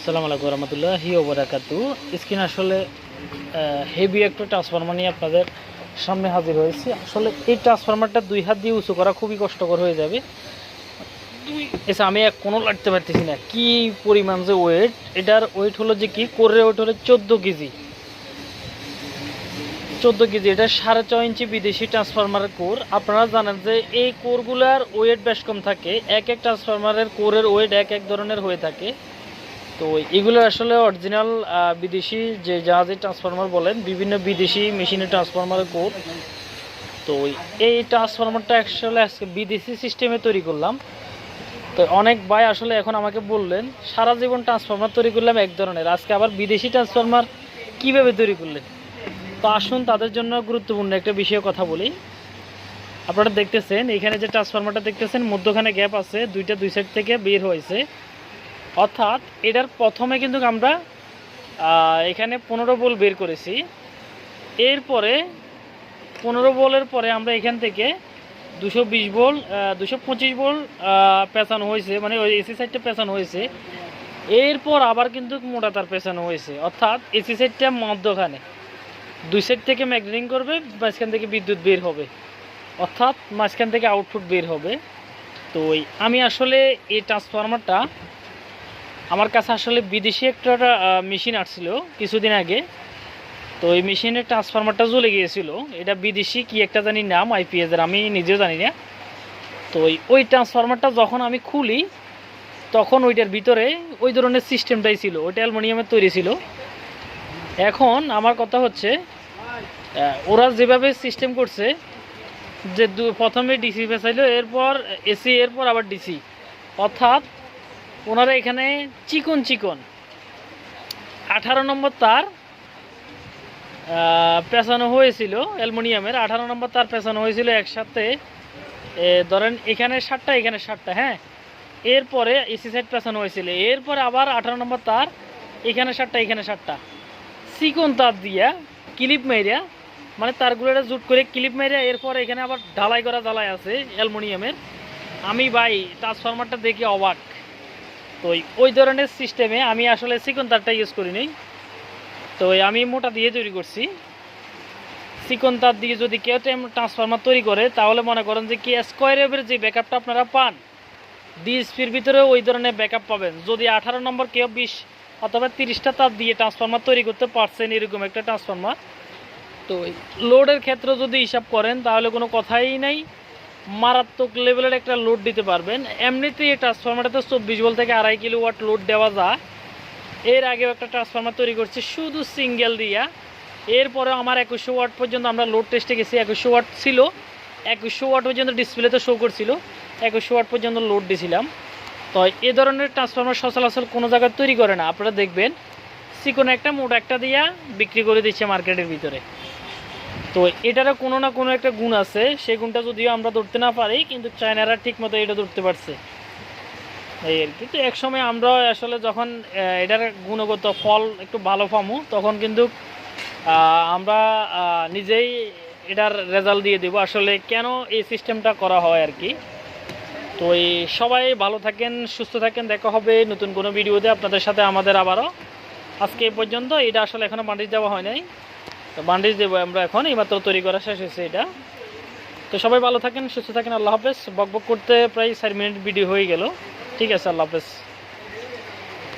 আসসালামু আলাইকুম রহমতুল্লাহি ওয়া বারাকাতু। স্ক্রিন আসলে হেভি একটা ট্রান্সফরমার নিয়ে আপনাদের সামনে হাজির হয়েছি। আসলে এই ট্রান্সফরমারটা দুই হাত দিয়ে উঁচু করা খুবই কষ্টকর হয়ে যাবে। আমি এক কোনো লাড়তে পারতেছি না, কি পরিমাণ যে ওয়েট। এটার ওয়েট হলো যে কি কোরের ওয়েট হলো 14 কেজি। 14 কেজি। এটা 6.5 ইঞ্চি বিদেশি ট্রান্সফরমারের কোর। আপনারা জানেন যে এই কোরগুলার ওয়েট বেশ কম থাকে। এক এক ট্রান্সফরমারের কোরের ওয়েট এক এক ধরনের হয়ে থাকে। তো এগুলো আসলে অরিজিনাল বিদেশি যে জাহাজের ট্রান্সফরমার বলেন, বিভিন্ন বিদেশি মেশিনের ট্রান্সফরমারের কোড। তো এই ট্রান্সফরমারটা আসলে আজকে বিদেশি সিস্টেমে তৈরি করলাম। তো অনেক ভাই আসলে এখন আমাকে বললেন সারা জীবন ট্রান্সফরমার তৈরি করলাম এক ধরনের, আজকে আবার বিদেশি ট্রান্সফরমার কীভাবে তৈরি করলেন। তো আসুন তাদের জন্য গুরুত্বপূর্ণ একটা বিষয়ে কথা বলি। আপনারা দেখতেছেন এখানে যে ট্রান্সফরমারটা দেখতেছেন, মধ্যখানে গ্যাপ আছে, দুইটা দুই সাইড থেকে বের হয়েছে। অর্থাৎ এটার প্রথমে কিন্তু আমরা এখানে 15 ভোল্ট বের করেছি। এরপরে 15 ভোল্টের পরে আমরা এখান থেকে 220 ভোল্ট 225 ভোল্ট পেঁচানো হয়েছে, মানে ওই এসি সাইডটা পেঁচানো হয়েছে। এরপর আবার কিন্তু মোটা তার পেঁচানো হয়েছে। অর্থাৎ এসি সাইডটা মধ্যখানে দুই সাইড থেকে ম্যাগনেটিং করবে, মাঝখান থেকে বিদ্যুৎ বের হবে, অর্থাৎ মাঝখান থেকে আউটপুট বের হবে। তো আমি আসলে এই ট্রান্সফরমারটা আমার কাছে আসলে বিদেশি একটা মেশিন আসছিল কিছুদিন আগে। তো এই মেশিনের ট্রান্সফরমারটা জ্বলে গিয়েছিল। এটা বিদেশি কি একটা জানি নাম, আইপিএসের, আমি নিজেও জানি না। তো ওই ট্রান্সফরমারটা যখন আমি খুলি তখন ওইটার ভিতরে ওই ধরনের সিস্টেমটাই ছিল, ওইটা অ্যালুমিনিয়ামের তৈরি ছিল। এখন আমার কথা হচ্ছে ওরা যেভাবে সিস্টেম করছে যে প্রথমে ডিসি পেঁচাইলো, এরপর এসি, এরপর আবার ডিসি। অর্থাৎ ওনারা এখানে চিকন 18 নম্বর তার পেঁচানো হয়েছিল, অ্যালুমিনিয়ামের 18 নম্বর তার পেঁচানো হয়েছিল একসাথে। ধরেন এখানে 7টা, এখানে 7টা, হ্যাঁ। এরপরে এসি সাইড পেঁচানো হয়েছিল, এরপরে আবার 18 নম্বর তার, এখানে 7টা, এখানে 7টা, চিকন তার দিয়া ক্লিপ মেরিয়া, মানে তারগুলোটা জুট করে ক্লিপ মেরিয়া। এরপর এখানে আবার ঢালাই করা জ্বালাই আছে অ্যালুমিনিয়ামের। আমি ভাই ট্রান্সফরমারটা দেখে অবাক। তো ওই ধরনের সিস্টেমে আমি আসলে চিকন তারটা ইউজ করিনি। তো আমি মোটা দিয়ে তৈরি করছি। চিকন তার দিয়ে যদি কেউ ট্রান্সফরমার তৈরি করে তাহলে মনে করেন যে কি স্কোয়ার ওয়েভের যে ব্যাকআপটা আপনারা পান, ডিএসপির ভিতরে ওই ধরনের ব্যাকআপ পাবেন। যদি 18 নম্বর কেউ 20 অথবা 30টা তার দিয়ে ট্রান্সফরমার তৈরি করতে পারছেন, এরকম একটা ট্রান্সফরমার। তো লোডের ক্ষেত্রে যদি হিসাব করেন তাহলে কোনো কথাই নাই, মারাত্মক লেভেলের একটা লোড দিতে পারবেন। এমনিতেই এই ট্রান্সফরমারটাতে 24 ভোল্ট থেকে 2.5 কিলোওয়াট লোড দেওয়া যায়। এর আগেও একটা ট্রান্সফরমার তৈরি করছি শুধু সিঙ্গেল দিয়া। এরপরে আমার 2100 ওয়াট পর্যন্ত আমরা লোড টেস্টে গেছি। 2100 ওয়াট ছিল, 2100 ওয়াট পর্যন্ত ডিসপ্লেতে শো করছিল, 2100 ওয়াট পর্যন্ত লোড দিয়েছিলাম। তো এ ধরনের ট্রান্সফরমার সচরাচর কোনো জায়গায় তৈরি করে না। আপনারা দেখবেন চিকন একটা মোটা একটা দিয়া বিক্রি করে দিচ্ছে মার্কেটের ভিতরে। তো এটারও কোনো না কোনো একটা গুণ আছে, সেই গুণটা যদিও আমরা ধরতে না পারি, কিন্তু চায়নারা ঠিক মতো এটা ধরতে পারছে এই আর কি। তো একসময় আমরা আসলে যখন এটার গুণগত ফল একটু ভালো পামু তখন কিন্তু আমরা নিজেই এটার রেজাল্ট দিয়ে দেব আসলে কেন এই সিস্টেমটা করা হয় আর কি। তো সবাই ভালো থাকেন, সুস্থ থাকেন। দেখা হবে নতুন কোনো ভিডিওতে আপনাদের সাথে আমাদের আবারও। আজকে এই পর্যন্ত। এটা আসলে এখনও বান্ডিজ দেওয়া হয় নাই, তো বান্ডিজ দেবো আমরা এখন, এইমাত্র তৈরি করা শেষ হয়েছে এটা। তো সবাই ভালো থাকেন, সুস্থ থাকেন। আল্লাহ হাফেজ। বকবক করতে প্রায় 4 মিনিট ভিডিও হয়ে গেল। ঠিক আছে, আল্লাহ হাফেজ।